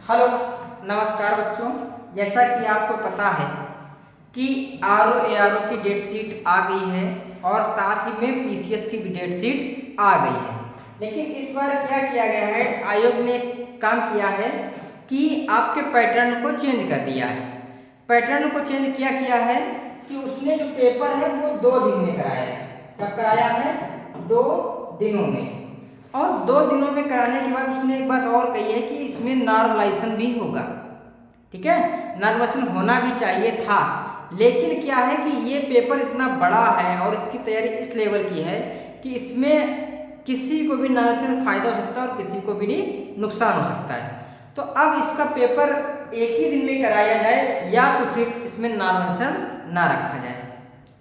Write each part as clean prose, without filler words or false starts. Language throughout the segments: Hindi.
हेलो, नमस्कार बच्चों। जैसा कि आपको पता है कि आरओ एआरओ की डेट शीट आ गई है और साथ ही में पीसीएस की भी डेट शीट आ गई है। लेकिन इस बार क्या किया गया है, आयोग ने काम किया है कि आपके पैटर्न को चेंज कर दिया है। पैटर्न को चेंज किया है कि उसने जो पेपर है वो 2 दिन में कराया है। कब कराया है? 2 दिनों में। और 2 दिनों में कराने के बाद उसने एक बात और कही है कि इसमें नॉर्मलाइजेशन भी होगा। ठीक है, नॉर्मलाइजेशन होना भी चाहिए था, लेकिन क्या है कि ये पेपर इतना बड़ा है और इसकी तैयारी इस लेवल की है कि इसमें किसी को भी नॉर्मलाइजेशन फायदा हो सकता है और किसी को भी नहीं नुकसान हो सकता है। तो अब इसका पेपर एक ही दिन में कराया जाए या तो फिर इसमें नॉर्मलाइजेशन ना रखा जाए।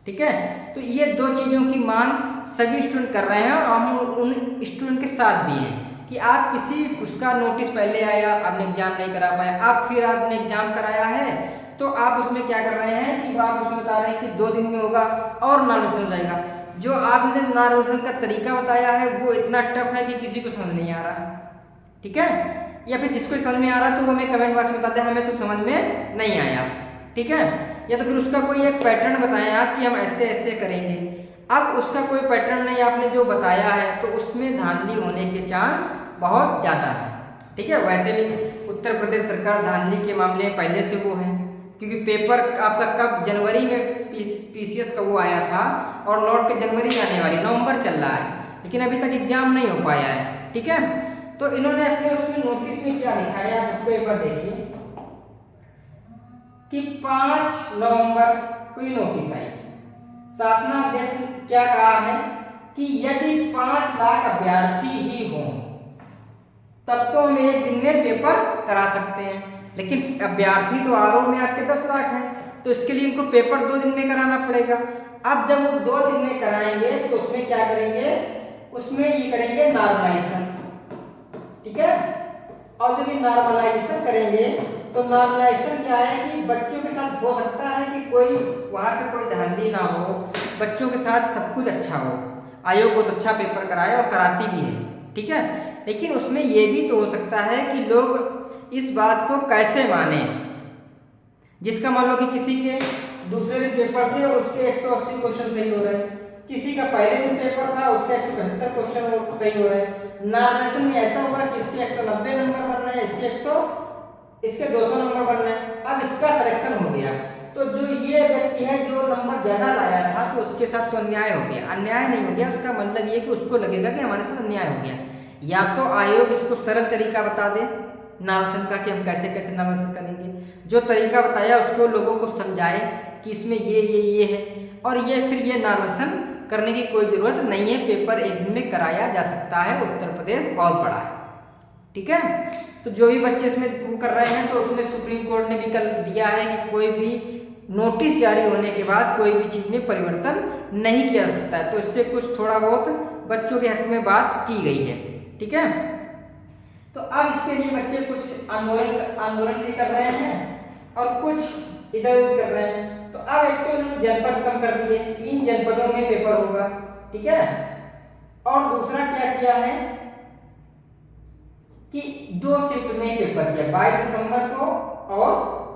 ठीक है, तो ये 2 चीज़ों की मांग सभी स्टूडेंट कर रहे हैं और हम उन स्टूडेंट के साथ भी हैं कि आप किसी उसका नोटिस पहले आया, आपने एग्जाम नहीं करा पाया, आप फिर आपने एग्जाम कराया है तो आप उसमें क्या कर रहे हैं कि आप उसमें बता रहे हैं कि 2 दिन में होगा और नॉर्मलाइजेशन हो जाएगा। जो आपने नॉर्मलाइजेशन का तरीका बताया है वो इतना टफ है कि किसी को समझ नहीं आ रहा। ठीक है, या फिर जिसको समझ में आ रहा तो वो हमें कमेंट बॉक्स में बता दें हमें तो समझ में नहीं आया। ठीक है, या तो फिर उसका कोई एक पैटर्न बताएं आप कि हम ऐसे ऐसे करेंगे। अब उसका कोई पैटर्न नहीं आपने जो बताया है तो उसमें धांधली होने के चांस बहुत ज़्यादा है। ठीक है, वैसे भी उत्तर प्रदेश सरकार धांधली के मामले में पहले से वो है, क्योंकि पेपर आपका कब जनवरी में पीसीएस का वो आया था और लौट के जनवरी में आने वाली, नवंबर चल रहा है, लेकिन अभी तक एग्जाम नहीं हो पाया है। ठीक है, तो इन्होंने अपने उसमें नोटिस में क्या लिखा है आप उसको एक बार देखिए कि 5 नवंबर को ये नोटिस आई। शासनादेश ने क्या कहा है कि यदि 5 लाख अभ्यर्थी ही हों तब तो हम एक दिन में पेपर करा सकते हैं, लेकिन अभ्यर्थी तो आरओ में आपके 10 लाख हैं, तो इसके लिए इनको पेपर 2 दिन में कराना पड़ेगा। अब जब वो 2 दिन में कराएंगे तो उसमें क्या करेंगे, उसमें ये करेंगे नॉर्मलाइजेशन। ठीक है, और जब ये नॉर्मलाइजेशन करेंगे तो नॉर्मलाइजेशन क्या है कि बच्चों के साथ हो सकता है कि कोई वहाँ पे कोई धांधली ना हो, बच्चों के साथ सब कुछ अच्छा हो, आयोग बहुत अच्छा पेपर कराए और कराती भी है। ठीक है, लेकिन उसमें ये भी तो हो सकता है कि लोग इस बात को कैसे माने, जिसका मान लो कि किसी के दूसरे दिन पेपर थे और उसके 180 क्वेश्चन सही हो रहे हैं, किसी का पहले दिन पेपर था उसके 175 क्वेश्चन सही हो रहे हैं। नॉर्मलाइजेशन में ऐसा होगा कि इसके 190 नंबर बन रहे हैं, इसके 200 नंबर बन रहे हैं। अब इसका सिलेक्शन हो गया तो जो ये व्यक्ति है जो नंबर ज्यादा लाया था तो उसके साथ तो अन्याय हो गया। अन्याय नहीं हो गया, उसका मतलब ये कि उसको लगेगा कि हमारे साथ अन्याय हो गया। या तो आयोग इसको सरल तरीका बता दे नॉर्मलाइजेशन का कि हम कैसे कैसे नॉर्मलाइजेशन करेंगे, जो तरीका बताया उसको लोगों को समझाए कि इसमें ये है और ये फिर ये नॉर्मलाइजेशन करने की कोई जरूरत नहीं है, पेपर एक दिन में कराया जा सकता है। उत्तर प्रदेश बहुत बड़ा है। ठीक है, तो जो भी बच्चे इसमें कर रहे हैं तो उसमें सुप्रीम कोर्ट ने भी कल दिया है कि कोई भी नोटिस जारी होने के बाद कोई भी चीज़ में परिवर्तन नहीं किया जा सकता है। तो इससे कुछ थोड़ा बहुत बच्चों के हक में बात की गई है। ठीक है, तो अब इसके लिए बच्चे कुछ आंदोलन भी कर रहे हैं और कुछ इधर उधर कर रहे हैं। तो अब एक तो इन्होंने जनपद कम कर दिए, 3 जनपदों में पेपर होगा। ठीक है, और दूसरा क्या किया है कि 2 शिफ्ट में पेपर किया, 22 दिसंबर को और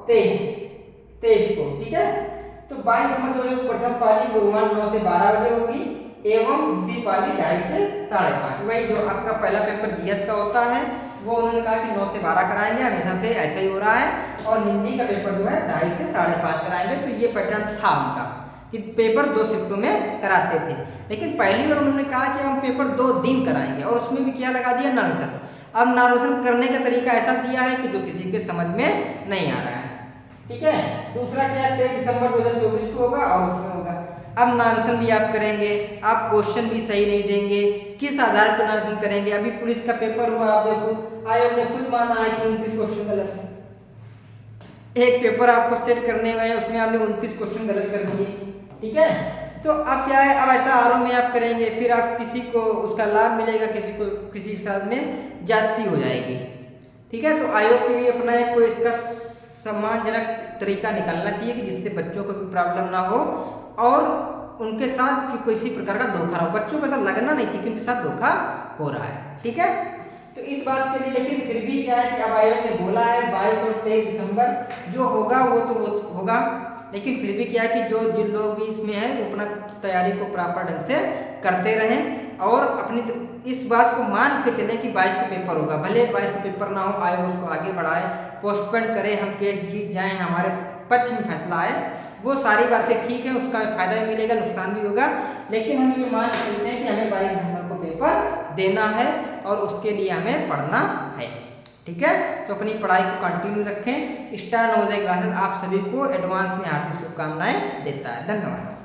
23 को। ठीक है, तो 22 दिसंबर को प्रथम पाली गुरुवार 9 से 12 बजे होगी एवं दूसरी पाली 2:30 से 5:30। वही जो आपका पहला पेपर जीएस का होता है वो उन्होंने कहा कि 9 से 12 कराएंगे, हमेशा से ऐसा ही हो रहा है, और हिंदी का पेपर जो है 2:30 से 5:30 कराएंगे। तो ये पैटर्न था उनका कि पेपर 2 शिफ्टों में कराते थे, लेकिन पहली बार उन्होंने कहा कि हम पेपर 2 दिन कराएंगे और उसमें भी क्या लगा दिया, नॉर्मलाइजेशन। अब नॉर्मलाइजेशन करने का तरीका ऐसा दिया है कि जो किसी के समझ में नहीं आ रहा है। ठीक है, दूसरा क्या 23 दिसंबर 2024 को होगा और उसमें होगा। अब नॉर्मलाइजेशन भी आप करेंगे, आप क्वेश्चन भी सही नहीं देंगे, किस आधार पर नॉर्मलाइजेशन करेंगे। अभी पुलिस का पेपर हुआ, आप देखो आयोग ने खुद माना है कि 29 क्वेश्चन गलत है। एक पेपर आपको सेट करने में उसमें आपने 29 क्वेश्चन गलत कर दिए। ठीक है, तो अब क्या है, अब ऐसा आरओ में आप करेंगे फिर आप किसी को उसका लाभ मिलेगा, किसी को किसी के साथ में जाति हो जाएगी। ठीक है, तो आयोग के भी अपना एक कोई इसका सम्मानजनक तरीका निकालना चाहिए कि जिससे बच्चों को भी प्रॉब्लम ना हो और उनके साथ किसी प्रकार का धोखा ना हो। बच्चों के साथ लगना नहीं चाहिए कि उनके साथ धोखा हो रहा है। ठीक है, तो इस बात के लिए, लेकिन फिर भी क्या है कि अब आयोग ने बोला है 22 और 23 दिसंबर जो होगा वो तो होगा, लेकिन फिर भी क्या है कि जिन लोग भी इसमें हैं वो अपना तैयारी को प्रॉपर ढंग से करते रहें और अपनी इस बात को मान के चलें कि 22 को पेपर होगा। भले 22 को पेपर ना हो, आयोग उसको आगे बढ़ाए, पोस्टपोन करे, हम केस जीत जाएं, हमारे पक्ष में फैसला आए, वो सारी बातें ठीक है, उसका हमें फायदा भी मिलेगा, नुकसान भी होगा, लेकिन हम ये मान सकते हैं कि हमें 22 दिसंबर को पेपर देना है और उसके लिए हमें पढ़ना है। ठीक है, तो अपनी पढ़ाई को कंटिन्यू रखें। स्टार नवोदय क्लासेस आप सभी को एडवांस में हार्दिक शुभकामनाएं देता है। धन्यवाद।